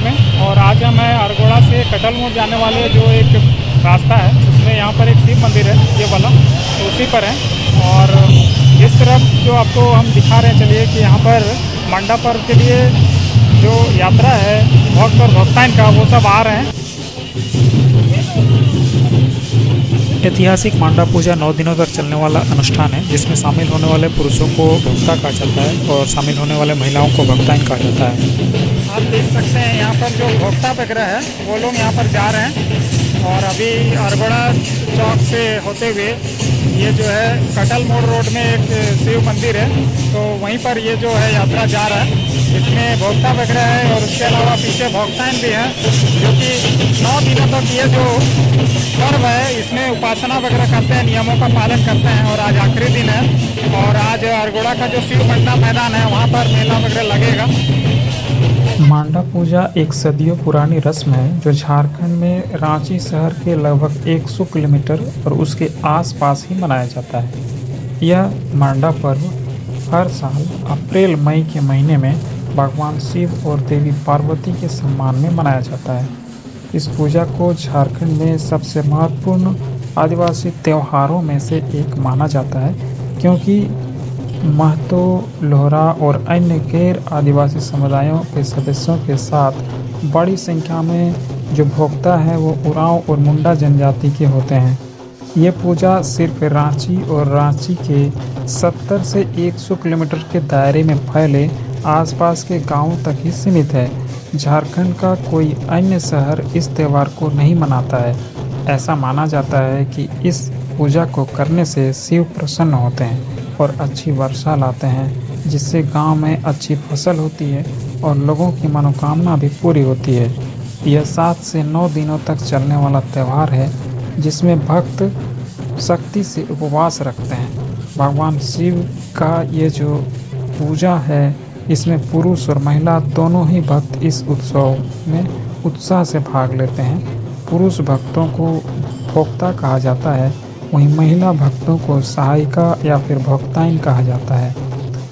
में। और आज मैं अरगोड़ा से कटल मोड़ जाने वाले जो एक रास्ता है उसमें यहाँ पर एक शिव मंदिर है ये वाला, तो उसी पर है। और इस तरफ जो आपको हम दिखा रहे हैं चलिए कि यहाँ पर मंडा पर्व के लिए जो यात्रा है भक्त और भक्ताइन का वो सब आ रहे हैं। ऐतिहासिक मांडा पूजा 9 दिनों तक चलने वाला अनुष्ठान है जिसमें शामिल होने वाले पुरुषों को भक्ता कहा जाता है और शामिल होने वाले महिलाओं को भक्ताइन कहा जाता है। आप देख सकते हैं यहाँ पर जो भक्ता वगैरह है वो लोग यहाँ पर जा रहे हैं। और अभी अरगोड़ा चौक से होते हुए ये जो है कटल मोड़ रोड में एक शिव मंदिर है, तो वहीं पर ये जो है यात्रा जा रहा है। इसमें भक्ता वगैरह है और उसके अलावा पीछे भक्ताइन भी हैं जो कि 9 दिनों तक ये जो पर्व है इसमें उपासना वगैरह करते हैं, नियमों का पालन करते हैं। और आज आखिरी दिन है और आज अरगोड़ा का जो शिव मंडा मैदान है वहाँ पर मेला वगैरह लगेगा। मांडा पूजा एक सदियों पुरानी रस्म है जो झारखंड में रांची शहर के लगभग 100 किलोमीटर और उसके आसपास ही मनाया जाता है। यह मांडा पर्व हर साल अप्रैल मई के महीने में भगवान शिव और देवी पार्वती के सम्मान में मनाया जाता है। इस पूजा को झारखंड में सबसे महत्वपूर्ण आदिवासी त्योहारों में से एक माना जाता है क्योंकि महतो, लोहरा और अन्य गैर आदिवासी समुदायों के सदस्यों के साथ बड़ी संख्या में जो भोक्ता हैं वो उरांव और मुंडा जनजाति के होते हैं। ये पूजा सिर्फ रांची और रांची के 70 से 100 किलोमीटर के दायरे में फैले आसपास के गांवों तक ही सीमित है। झारखंड का कोई अन्य शहर इस त्यौहार को नहीं मनाता है। ऐसा माना जाता है कि इस पूजा को करने से शिव प्रसन्न होते हैं और अच्छी वर्षा लाते हैं जिससे गांव में अच्छी फसल होती है और लोगों की मनोकामना भी पूरी होती है। यह 7 से 9 दिनों तक चलने वाला त्यौहार है जिसमें भक्त शक्ति से उपवास रखते हैं। भगवान शिव का ये जो पूजा है इसमें पुरुष और महिला दोनों ही भक्त इस उत्सव में उत्साह से भाग लेते हैं। पुरुष भक्तों को भोक्ता कहा जाता है, वहीं महिला भक्तों को सहायिका या फिर भक्ताइन कहा जाता है।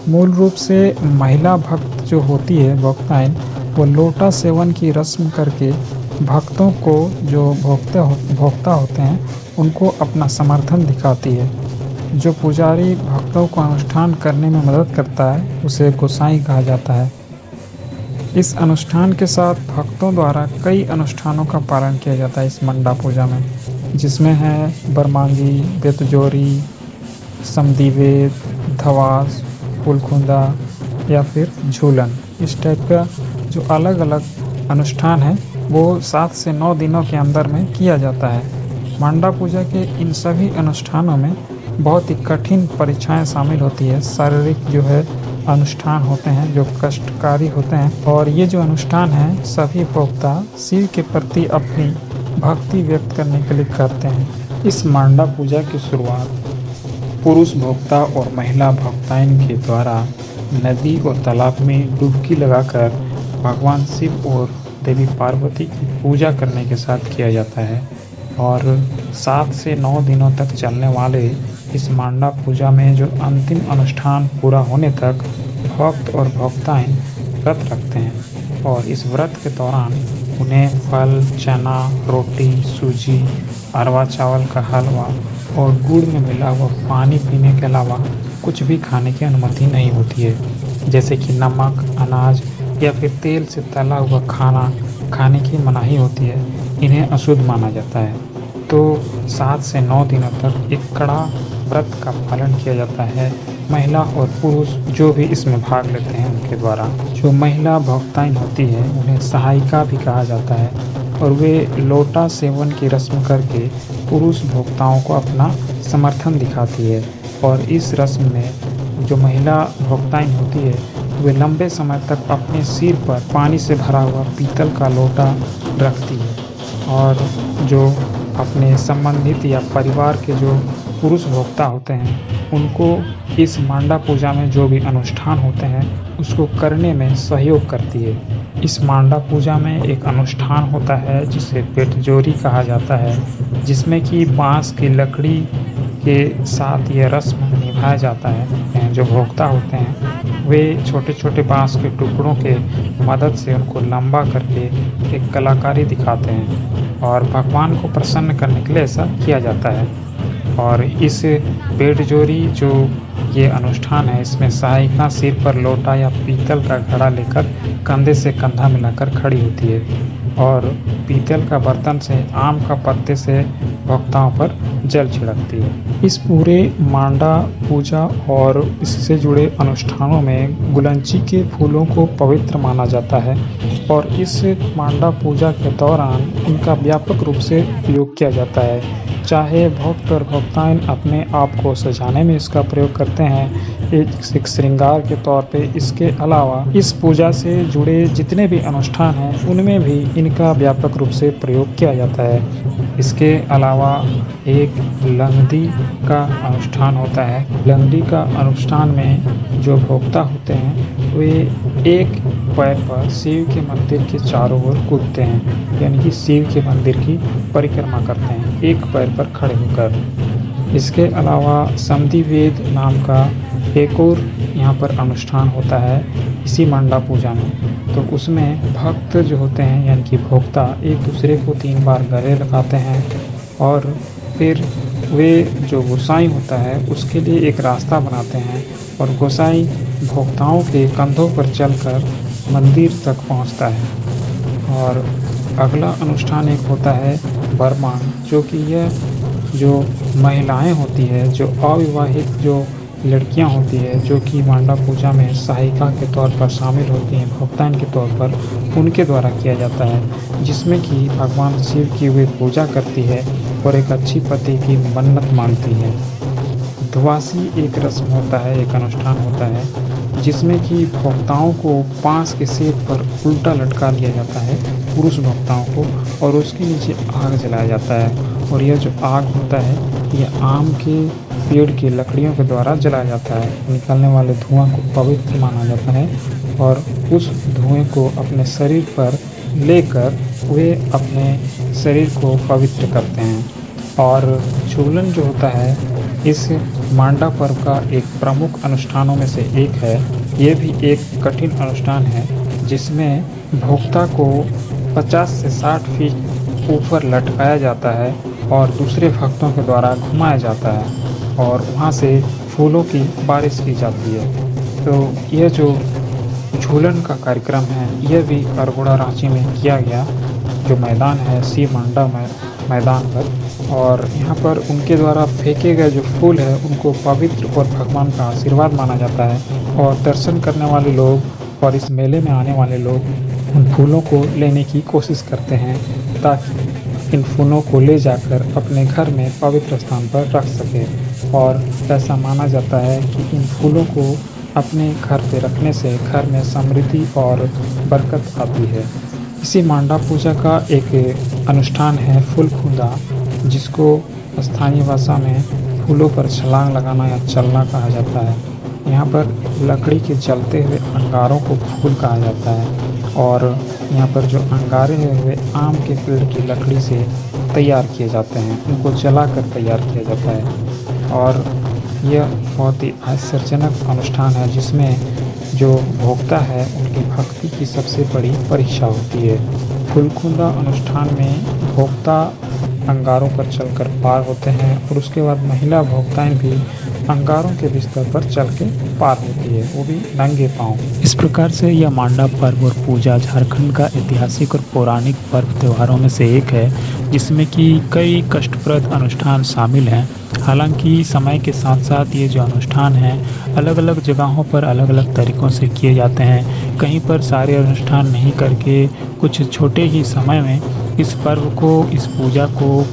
मूल रूप से महिला भक्त जो होती है भक्ताइन, वो लोटा सेवन की रस्म करके भक्तों को जो भोक्ता होते हैं उनको अपना समर्थन दिखाती है। जो पुजारी भक्तों को अनुष्ठान करने में मदद करता है उसे गोसाई कहा जाता है। इस अनुष्ठान के साथ भक्तों द्वारा कई अनुष्ठानों का पालन किया जाता है इस मंडा पूजा में, जिसमें है बरमांगी, बेतजोरी, समदीवेद, धवास, फूलखुंदा या फिर झूलन। इस टाइप का जो अलग अलग अनुष्ठान है वो 7 से 9 दिनों के अंदर में किया जाता है। मंडा पूजा के इन सभी अनुष्ठानों में बहुत ही कठिन परीक्षाएं शामिल होती है। शारीरिक जो है अनुष्ठान होते हैं जो कष्टकारी होते हैं और ये जो अनुष्ठान है सभी भोक्ता शिव के प्रति अपनी भक्ति व्यक्त करने के लिए करते हैं। इस मांडा पूजा की शुरुआत पुरुष भोक्ता और महिला भक्ताइन के द्वारा नदी और तालाब में डुबकी लगाकर भगवान शिव और देवी पार्वती की पूजा करने के साथ किया जाता है। और 7 से 9 दिनों तक चलने वाले इस मांडा पूजा में जो अंतिम अनुष्ठान पूरा होने तक भक्त और भक्ताइन व्रत रखते हैं और इस व्रत के दौरान उन्हें फल, चना, रोटी, सूजी, अरवा चावल का हलवा और गुड़ में मिला हुआ पानी पीने के अलावा कुछ भी खाने की अनुमति नहीं होती है, जैसे कि नमक, अनाज या फिर तेल से तला हुआ खाना खाने की मनाही होती है। इन्हें अशुद्ध माना जाता है। तो 7 से 9 दिनों तक एक कड़ा व्रत का पालन किया जाता है महिला और पुरुष जो भी इसमें भाग लेते हैं उनके द्वारा। जो महिला भक्ताइन होती है उन्हें सहायिका भी कहा जाता है और वे लोटा सेवन की रस्म करके पुरुष भोक्ताओं को अपना समर्थन दिखाती है। और इस रस्म में जो महिला भक्ताइन होती है वे लंबे समय तक अपने सिर पर पानी से भरा हुआ पीतल का लोटा रखती है और जो अपने संबंधित या परिवार के जो पुरुष भोक्ता होते हैं उनको इस मांडा पूजा में जो भी अनुष्ठान होते हैं उसको करने में सहयोग करती है। इस मांडा पूजा में एक अनुष्ठान होता है जिसे बेटजोरी कहा जाता है, जिसमें कि बांस की लकड़ी के साथ ये रस्म निभाया जाता है। जो भोक्ता होते हैं वे छोटे छोटे बांस के टुकड़ों के मदद से उनको लंबा करके एक कलाकारी दिखाते हैं और भगवान को प्रसन्न करने के लिए ऐसा किया जाता है। और इस पेटजोरी जो ये अनुष्ठान है, इसमें सहायिका सिर पर लोटा या पीतल का घड़ा लेकर कंधे से कंधा मिलाकर खड़ी होती है और पीतल का बर्तन से आम का पत्ते से भक्ताओं पर जल छिड़कती है। इस पूरे मांडा पूजा और इससे जुड़े अनुष्ठानों में गुलंची के फूलों को पवित्र माना जाता है और इस मांडा पूजा के दौरान इनका व्यापक रूप से उपयोग किया जाता है। चाहे भक्त और भक्ताएं अपने आप को सजाने में इसका प्रयोग करते हैं एक श्रृंगार के तौर पे, इसके अलावा इस पूजा से जुड़े जितने भी अनुष्ठान हैं उनमें भी इनका व्यापक रूप से प्रयोग किया जाता है। इसके अलावा एक लंगदी का अनुष्ठान होता है। लंगदी का अनुष्ठान में जो भोक्ता होते हैं वे एक पैर पर शिव के मंदिर के चारों ओर कूदते हैं, यानी कि शिव के मंदिर की परिक्रमा करते हैं एक पैर पर खड़े होकर। इसके अलावा समधी वेद नाम का एक और यहाँ पर अनुष्ठान होता है इसी मांडा पूजा में। तो उसमें भक्त जो होते हैं यानी कि भोक्ता एक दूसरे को 3 बार गले लगाते हैं और फिर वे जो गोसाई होता है उसके लिए एक रास्ता बनाते हैं और गोसाई भोक्ताओं के कंधों पर चलकर मंदिर तक पहुंचता है। और अगला अनुष्ठान एक होता है बरमान, जो कि यह जो महिलाएं होती है, जो अविवाहित जो लड़कियां होती है, जो कि मांडा पूजा में सहायिका के तौर पर शामिल होती हैं भक्तान के तौर पर, उनके द्वारा किया जाता है, जिसमें कि भगवान शिव की वे पूजा करती है और एक अच्छी पति की मन्नत मांगती है। धुआसी एक रस्म होता है, एक अनुष्ठान होता है जिसमें कि भक्ताओं को बांस के सेब पर उल्टा लटका दिया जाता है पुरुष भक्ताओं को और उसके नीचे आग जलाया जाता है। और यह जो आग होता है यह आम के पेड़ की लकड़ियों के द्वारा जलाया जाता है। निकलने वाले धुआं को पवित्र माना जाता है और उस धुएं को अपने शरीर पर लेकर वे अपने शरीर को पवित्र करते हैं। और झूलन जो होता है इस मांडा पर्व का एक प्रमुख अनुष्ठानों में से एक है। ये भी एक कठिन अनुष्ठान है जिसमें भोक्ता को 50 से 60 फीट ऊपर लटकाया जाता है और दूसरे भक्तों के द्वारा घुमाया जाता है और वहाँ से फूलों की बारिश की जाती है। तो यह जो झूलन का कार्यक्रम है यह भी अरगोड़ा रांची में किया गया, जो मैदान है सी मांडा मैदान पर, और यहाँ पर उनके द्वारा फेंके गए जो फूल है उनको पवित्र और भगवान का आशीर्वाद माना जाता है। और दर्शन करने वाले लोग और इस मेले में आने वाले लोग उन फूलों को लेने की कोशिश करते हैं ताकि इन फूलों को ले जाकर अपने घर में पवित्र स्थान पर रख सके। और ऐसा माना जाता है कि इन फूलों को अपने घर पे रखने से घर में समृद्धि और बरकत आती है। इसी मांडा पूजा का एक अनुष्ठान है फूल खूंदा, जिसको स्थानीय भाषा में फूलों पर छलांग लगाना या चलना कहा जाता है। यहाँ पर लकड़ी के जलते हुए अंगारों को फूल कहा जाता है और यहाँ पर जो अंगारे हैं वे आम के पेड़ की लकड़ी से तैयार किए जाते हैं, उनको जलाकर तैयार किया जाता है। और यह बहुत ही आश्चर्यजनक अनुष्ठान है जिसमें जो भोक्ता है उनकी भक्ति की सबसे बड़ी परीक्षा होती है। फूलकुंदा अनुष्ठान में भोक्ता अंगारों पर चलकर पार होते हैं और उसके बाद महिला भोक्ताएं भी अंगारों के बिस्तर पर चल के पार होती है, वो भी नंगे पाँव। इस प्रकार से यह मांडा पर्व और पूजा झारखंड का ऐतिहासिक और पौराणिक पर्व त्योहारों में से एक है जिसमें कि कई कष्टप्रद अनुष्ठान शामिल हैं। हालांकि समय के साथ साथ ये जो अनुष्ठान हैं अलग अलग जगहों पर अलग अलग तरीक़ों से किए जाते हैं। कहीं पर सारे अनुष्ठान नहीं करके कुछ छोटे ही समय में इस पर्व को, इस पूजा को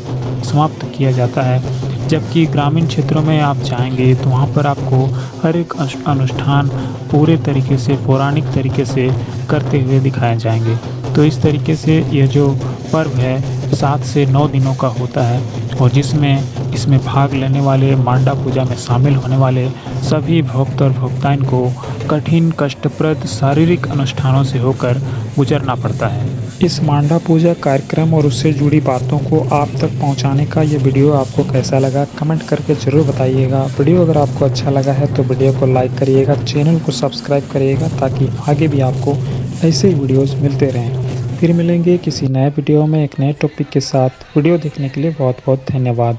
समाप्त किया जाता है, जबकि ग्रामीण क्षेत्रों में आप जाएंगे तो वहाँ पर आपको हर एक अनुष्ठान पूरे तरीके से, पौराणिक तरीके से करते हुए दिखाए जाएंगे। तो इस तरीके से यह जो पर्व है 7 से 9 दिनों का होता है और जिसमें इसमें भाग लेने वाले मांडा पूजा में शामिल होने वाले सभी भक्त और भक्ताइन को कठिन कष्टप्रद शारीरिक अनुष्ठानों से होकर गुजरना पड़ता है। इस मांडा पूजा कार्यक्रम और उससे जुड़ी बातों को आप तक पहुंचाने का ये वीडियो आपको कैसा लगा कमेंट करके ज़रूर बताइएगा। वीडियो अगर आपको अच्छा लगा है तो वीडियो को लाइक करिएगा, चैनल को सब्सक्राइब करिएगा ताकि आगे भी आपको ऐसे ही वीडियोज़ मिलते रहें। फिर मिलेंगे किसी नए वीडियो में एक नए टॉपिक के साथ। वीडियो देखने के लिए बहुत बहुत धन्यवाद।